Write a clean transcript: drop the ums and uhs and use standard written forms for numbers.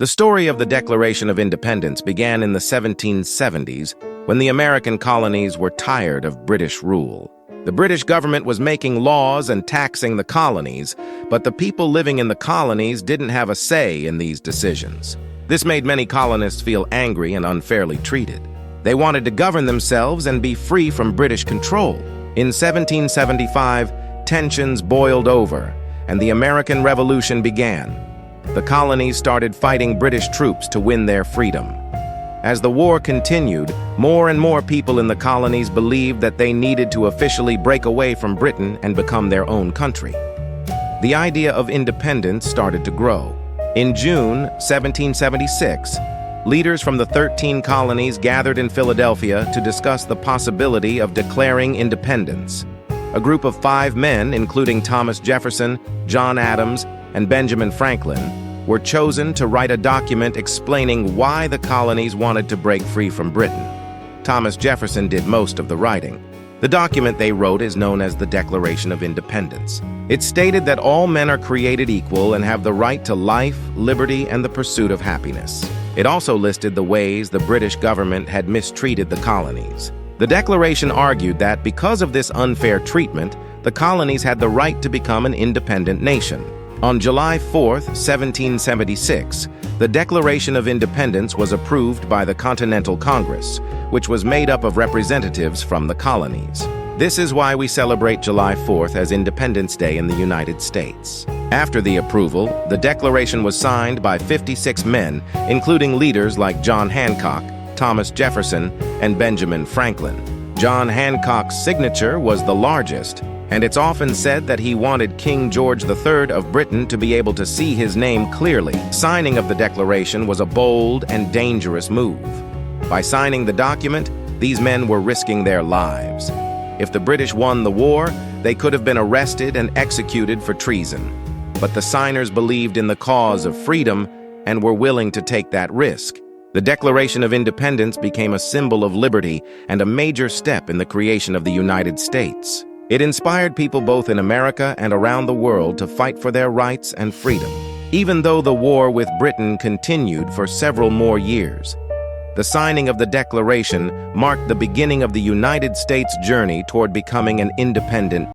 The story of the Declaration of Independence began in the 1770s when the American colonies were tired of British rule. The British government was making laws and taxing the colonies, but the people living in the colonies didn't have a say in these decisions. This made many colonists feel angry and unfairly treated. They wanted to govern themselves and be free from British control. In 1775, tensions boiled over, and the American Revolution began. The colonies started fighting British troops to win their freedom. As the war continued, more and more people in the colonies believed that they needed to officially break away from Britain and become their own country. The idea of independence started to grow. In June 1776, leaders from the 13 colonies gathered in Philadelphia to discuss the possibility of declaring independence. A group of 5 men, including Thomas Jefferson, John Adams, and Benjamin Franklin, were chosen to write a document explaining why the colonies wanted to break free from Britain. Thomas Jefferson did most of the writing. The document they wrote is known as the Declaration of Independence. It stated that all men are created equal and have the right to life, liberty, and the pursuit of happiness. It also listed the ways the British government had mistreated the colonies. The declaration argued that because of this unfair treatment, the colonies had the right to become an independent nation. On July 4, 1776, the Declaration of Independence was approved by the Continental Congress, which was made up of representatives from the colonies. This is why we celebrate July 4th as Independence Day in the United States. After the approval, the declaration was signed by 56 men, including leaders like John Hancock, Thomas Jefferson, and Benjamin Franklin. John Hancock's signature was the largest, and it's often said that he wanted King George III of Britain to be able to see his name clearly. Signing of the declaration was a bold and dangerous move. By signing the document, these men were risking their lives. If the British won the war, they could have been arrested and executed for treason. But the signers believed in the cause of freedom and were willing to take that risk. The Declaration of Independence became a symbol of liberty and a major step in the creation of the United States. It inspired people both in America and around the world to fight for their rights and freedom. Even though the war with Britain continued for several more years, the signing of the Declaration marked the beginning of the United States' journey toward becoming an independent